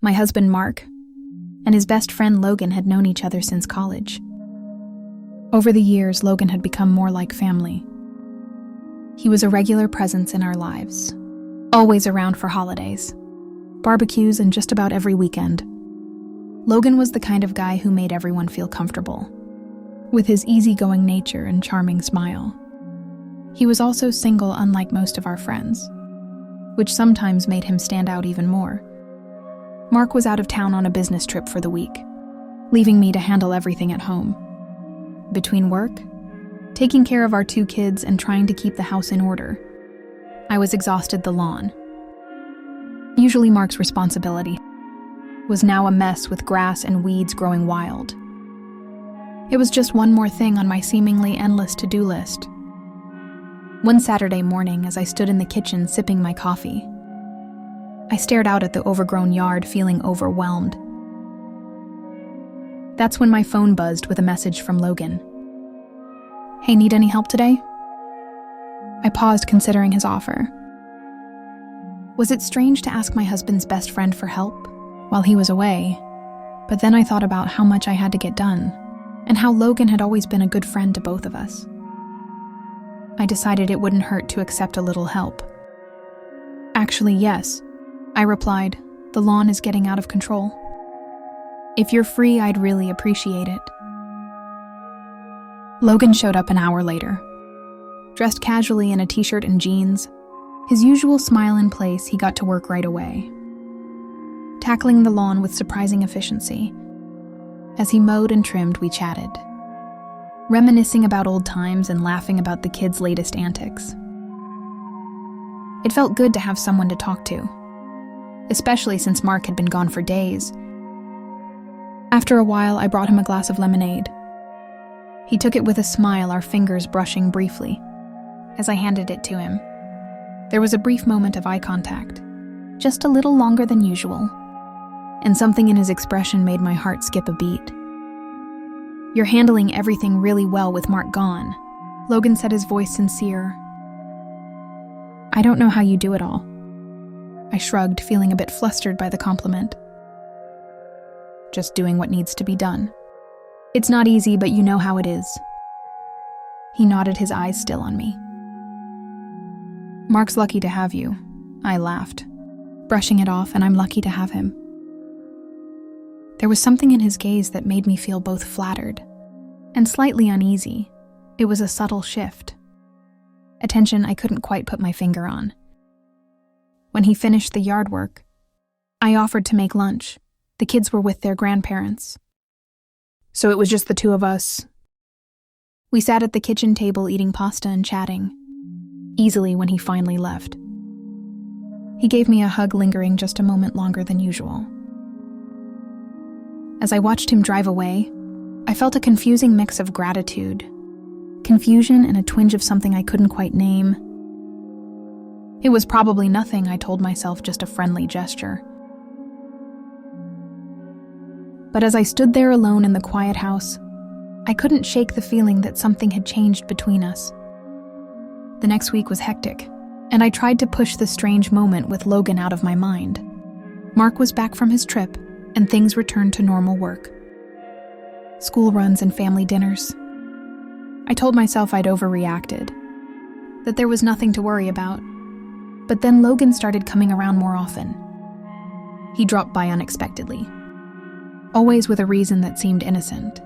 My husband, Mark, and his best friend, Logan, had known each other since college. Over the years, Logan had become more like family. He was a regular presence in our lives, always around for holidays, barbecues, and just about every weekend. Logan was the kind of guy who made everyone feel comfortable, with his easygoing nature and charming smile. He was also single, unlike most of our friends, which sometimes made him stand out even more. Mark was out of town on a business trip for the week, leaving me to handle everything at home. Between work, taking care of our 2 kids, and trying to keep the house in order, I was exhausted. The lawn, usually Mark's responsibility, was now a mess with grass and weeds growing wild. It was just one more thing on my seemingly endless to-do list. One Saturday morning, as I stood in the kitchen sipping my coffee, I stared out at the overgrown yard, feeling overwhelmed. That's when my phone buzzed with a message from Logan. "Hey, need any help today?" I paused, considering his offer. Was it strange to ask my husband's best friend for help while he was away? But then I thought about how much I had to get done, and how Logan had always been a good friend to both of us. I decided it wouldn't hurt to accept a little help. "Actually, yes," I replied. "The lawn is getting out of control. If you're free, I'd really appreciate it." Logan showed up an hour later. Dressed casually in a t-shirt and jeans, his usual smile in place, he got to work right away, tackling the lawn with surprising efficiency. As he mowed and trimmed, we chatted, reminiscing about old times and laughing about the kids' latest antics. It felt good to have someone to talk to, especially since Mark had been gone for days. After a while, I brought him a glass of lemonade. He took it with a smile, our fingers brushing briefly as I handed it to him. There was a brief moment of eye contact, just a little longer than usual, and something in his expression made my heart skip a beat. "You're handling everything really well with Mark gone," Logan said, his voice sincere. "I don't know how you do it all." I shrugged, feeling a bit flustered by the compliment. "Just doing what needs to be done. It's not easy, but you know how it is." He nodded, his eyes still on me. "Mark's lucky to have you," I laughed, brushing it off, "and I'm lucky to have him." There was something in his gaze that made me feel both flattered and slightly uneasy. It was a subtle shift, a tension I couldn't quite put my finger on. When he finished the yard work, I offered to make lunch. The kids were with their grandparents, so it was just the 2 of us. We sat at the kitchen table eating pasta and chatting, easily, when he finally left. He gave me a hug, lingering just a moment longer than usual. As I watched him drive away, I felt a confusing mix of gratitude, confusion, and a twinge of something I couldn't quite name. It was probably nothing, I told myself, just a friendly gesture. But as I stood there alone in the quiet house, I couldn't shake the feeling that something had changed between us. The next week was hectic, and I tried to push the strange moment with Logan out of my mind. Mark was back from his trip, and things returned to normal work. School runs and family dinners. I told myself I'd overreacted, that there was nothing to worry about. But then Logan started coming around more often. He dropped by unexpectedly, always with a reason that seemed innocent.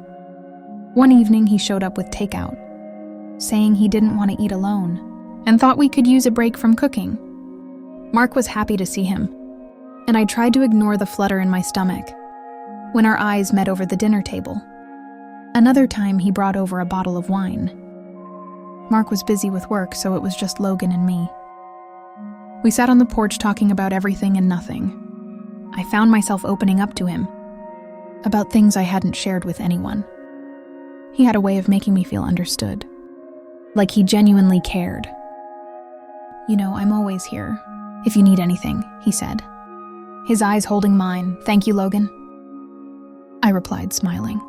One evening, he showed up with takeout, saying he didn't want to eat alone and thought we could use a break from cooking. Mark was happy to see him, and I tried to ignore the flutter in my stomach when our eyes met over the dinner table. Another time, he brought over a bottle of wine. Mark was busy with work, so it was just Logan and me. We sat on the porch talking about everything and nothing. I found myself opening up to him about things I hadn't shared with anyone. He had a way of making me feel understood, like he genuinely cared. "You know, I'm always here if you need anything," he said, his eyes holding mine. "Thank you, Logan," I replied, smiling,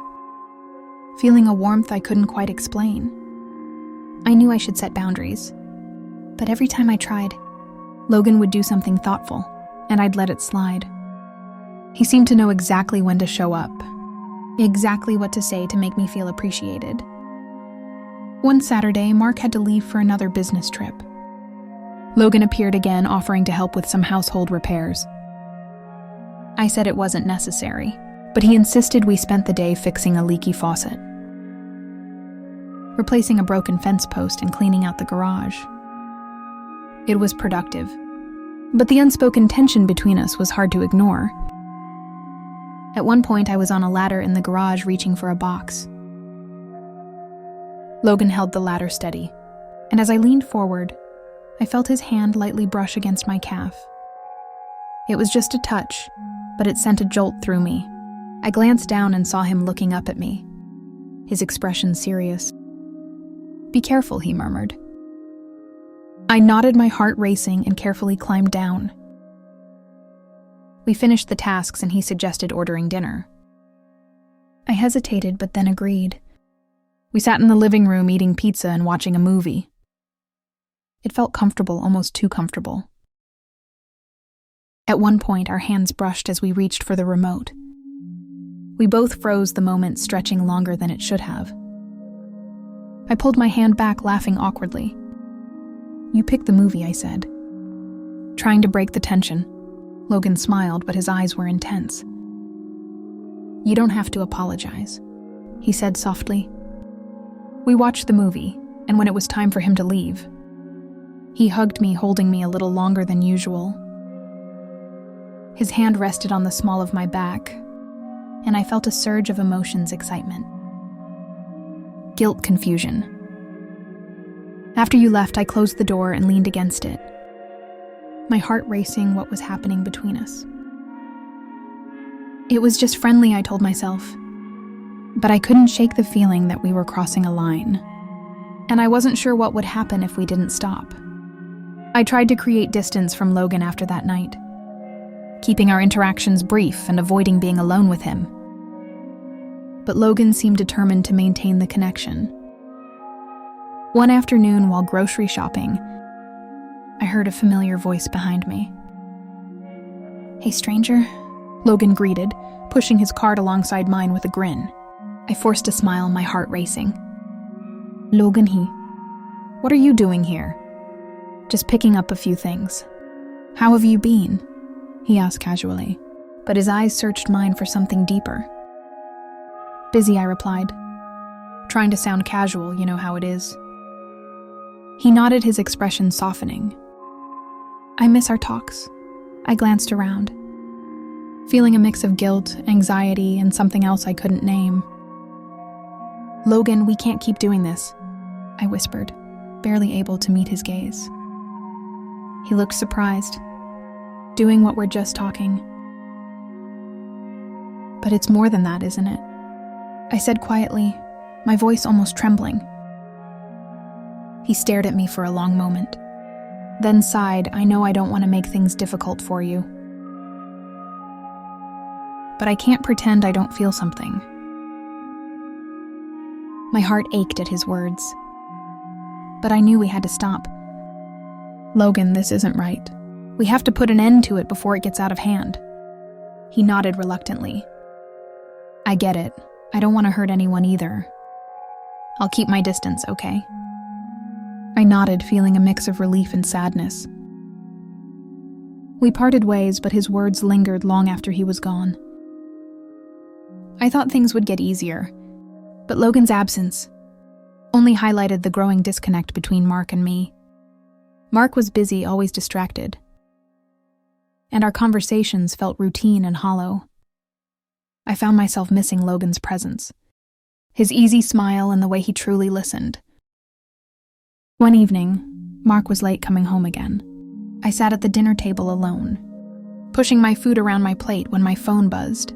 feeling a warmth I couldn't quite explain. I knew I should set boundaries, but every time I tried, Logan would do something thoughtful, and I'd let it slide. He seemed to know exactly when to show up, exactly what to say to make me feel appreciated. One Saturday, Mark had to leave for another business trip. Logan appeared again, offering to help with some household repairs. I said it wasn't necessary, but he insisted we spent the day fixing a leaky faucet, replacing a broken fence post, and cleaning out the garage. It was productive, but the unspoken tension between us was hard to ignore. At one point, I was on a ladder in the garage reaching for a box. Logan held the ladder steady, and as I leaned forward, I felt his hand lightly brush against my calf. It was just a touch, but it sent a jolt through me. I glanced down and saw him looking up at me, his expression serious. "Be careful," he murmured. I nodded, my heart racing, and carefully climbed down. We finished the tasks and he suggested ordering dinner. I hesitated but then agreed. We sat in the living room eating pizza and watching a movie. It felt comfortable, almost too comfortable. At one point, our hands brushed as we reached for the remote. We both froze, the moment stretching longer than it should have. I pulled my hand back, laughing awkwardly. "You picked the movie," I said, trying to break the tension. Logan smiled, but his eyes were intense. "You don't have to apologize," he said softly. We watched the movie, and when it was time for him to leave, he hugged me, holding me a little longer than usual. His hand rested on the small of my back, and I felt a surge of emotions: excitement, guilt, confusion. After you left, I closed the door and leaned against it, my heart racing. What was happening between us? It was just friendly, I told myself, but I couldn't shake the feeling that we were crossing a line, and I wasn't sure what would happen if we didn't stop. I tried to create distance from Logan after that night, keeping our interactions brief and avoiding being alone with him. But Logan seemed determined to maintain the connection. One afternoon, while grocery shopping, I heard a familiar voice behind me. "Hey, stranger," Logan greeted, pushing his cart alongside mine with a grin. I forced a smile, my heart racing. "Logan, what are you doing here?" "Just picking up a few things." "How have you been?" he asked casually, but his eyes searched mine for something deeper. "Busy," I replied, trying to sound casual, you know how it is. He nodded, his expression softening. "I miss our talks." I glanced around, feeling a mix of guilt, anxiety, and something else I couldn't name. "Logan, we can't keep doing this," I whispered, barely able to meet his gaze. He looked surprised. "Doing what we're just talking?" "But it's more than that, isn't it?" I said quietly, my voice almost trembling. He stared at me for a long moment, then sighed. "I know I don't want to make things difficult for you, but I can't pretend I don't feel something." My heart ached at his words, but I knew we had to stop. "Logan, this isn't right. We have to put an end to it before it gets out of hand." He nodded reluctantly. "I get it. I don't want to hurt anyone either. I'll keep my distance, okay?" I nodded, feeling a mix of relief and sadness. We parted ways, but his words lingered long after he was gone. I thought things would get easier, but Logan's absence only highlighted the growing disconnect between Mark and me. Mark was busy, always distracted, and our conversations felt routine and hollow. I found myself missing Logan's presence, his easy smile, and the way he truly listened. One evening, Mark was late coming home again. I sat at the dinner table alone, pushing my food around my plate when my phone buzzed.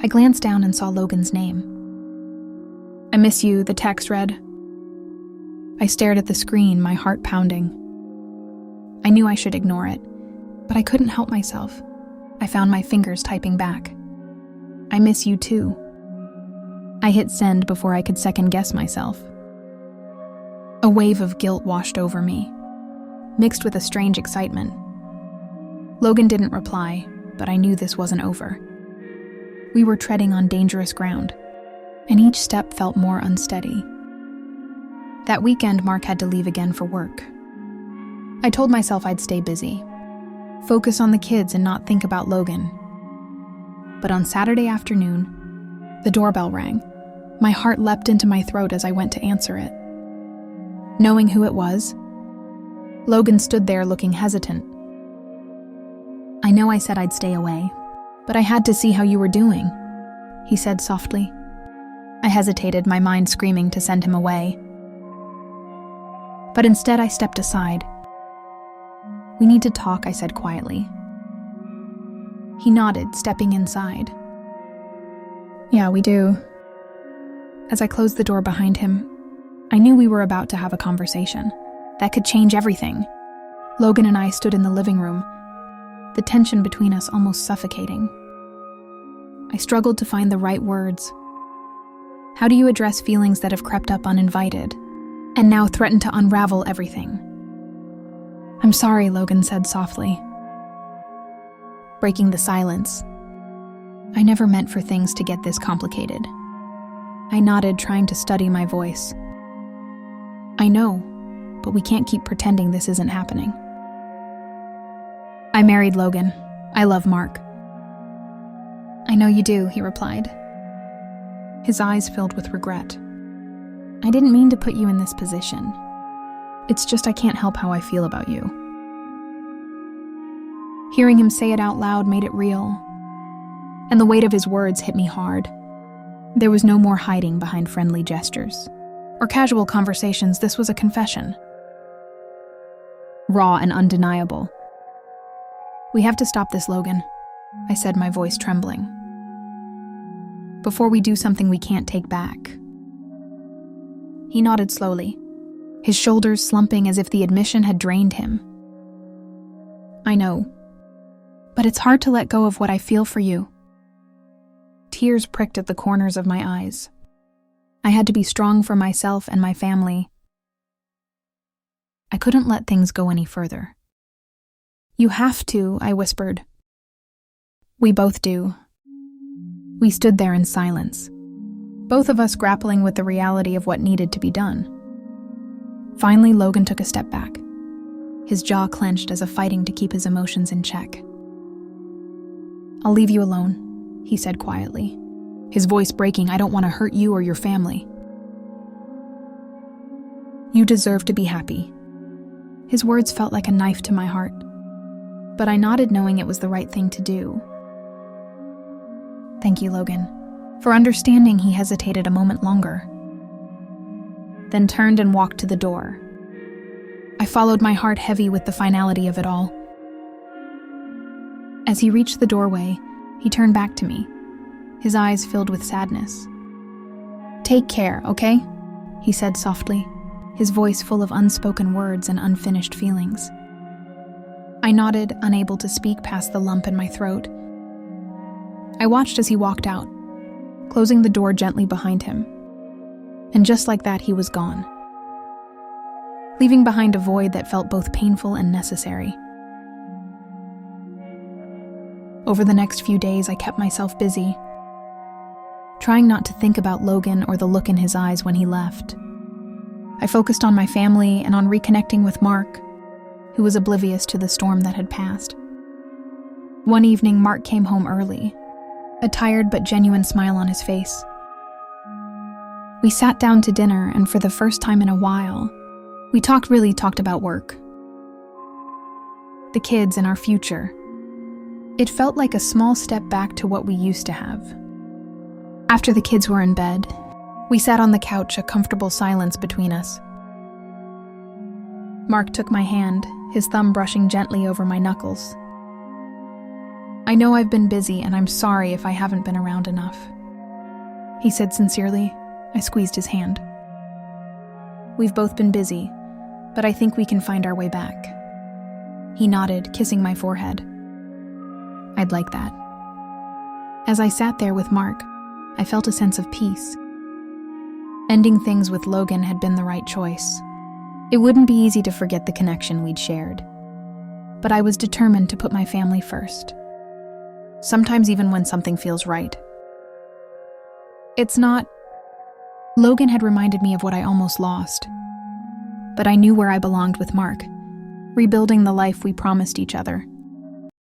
I glanced down and saw Logan's name. "I miss you," the text read. I stared at the screen, my heart pounding. I knew I should ignore it, but I couldn't help myself. I found my fingers typing back. "I miss you too." I hit send before I could second-guess myself. A wave of guilt washed over me, mixed with a strange excitement. Logan didn't reply, but I knew this wasn't over. We were treading on dangerous ground, and each step felt more unsteady. That weekend, Mark had to leave again for work. I told myself I'd stay busy, focus on the kids and not think about Logan. But on Saturday afternoon, the doorbell rang. My heart leapt into my throat as I went to answer it. Knowing who it was, Logan stood there looking hesitant. "I know I said I'd stay away, but I had to see how you were doing," he said softly. I hesitated, my mind screaming to send him away. But instead I stepped aside. "We need to talk," I said quietly. He nodded, stepping inside. "Yeah, we do." As I closed the door behind him, I knew we were about to have a conversation that could change everything. Logan and I stood in the living room, the tension between us almost suffocating. I struggled to find the right words. How do you address feelings that have crept up uninvited and now threaten to unravel everything? "I'm sorry," Logan said softly, breaking the silence. "I never meant for things to get this complicated." I nodded, trying to study my voice. "I know, but we can't keep pretending this isn't happening." "I married Logan. I love Mark." "I know you do," he replied, his eyes filled with regret. "I didn't mean to put you in this position. It's just I can't help how I feel about you." Hearing him say it out loud made it real, and the weight of his words hit me hard. There was no more hiding behind friendly gestures or casual conversations. This was a confession. Raw and undeniable. "We have to stop this, Logan," I said, my voice trembling. "Before we do something we can't take back." He nodded slowly, his shoulders slumping as if the admission had drained him. "I know, but it's hard to let go of what I feel for you." Tears pricked at the corners of my eyes. I had to be strong for myself and my family. I couldn't let things go any further. "You have to," I whispered. "We both do." We stood there in silence, both of us grappling with the reality of what needed to be done. Finally, Logan took a step back, his jaw clenched as if fighting to keep his emotions in check. "I'll leave you alone," he said quietly, his voice breaking. "I don't want to hurt you or your family." "You deserve to be happy." His words felt like a knife to my heart, but I nodded, knowing it was the right thing to do. "Thank you, Logan, for understanding." He hesitated a moment longer, then turned and walked to the door. I followed, my heart heavy with the finality of it all. As he reached the doorway, he turned back to me, his eyes filled with sadness. "Take care, okay?" he said softly, his voice full of unspoken words and unfinished feelings. I nodded, unable to speak past the lump in my throat. I watched as he walked out, closing the door gently behind him. And just like that, he was gone, leaving behind a void that felt both painful and necessary. Over the next few days, I kept myself busy, trying not to think about Logan or the look in his eyes when he left. I focused on my family and on reconnecting with Mark, who was oblivious to the storm that had passed. One evening, Mark came home early, a tired but genuine smile on his face. We sat down to dinner, and for the first time in a while, we talked about work, the kids, and our future. It felt like a small step back to what we used to have. After the kids were in bed, we sat on the couch, a comfortable silence between us. Mark took my hand, his thumb brushing gently over my knuckles. "I know I've been busy, and I'm sorry if I haven't been around enough," he said sincerely. I squeezed his hand. "We've both been busy, but I think we can find our way back." He nodded, kissing my forehead. "I'd like that." As I sat there with Mark, I felt a sense of peace. Ending things with Logan had been the right choice. It wouldn't be easy to forget the connection we'd shared, but I was determined to put my family first. Sometimes even when something feels right, It's not. Logan had reminded me of what I almost lost. But I knew where I belonged with Mark, rebuilding the life we promised each other.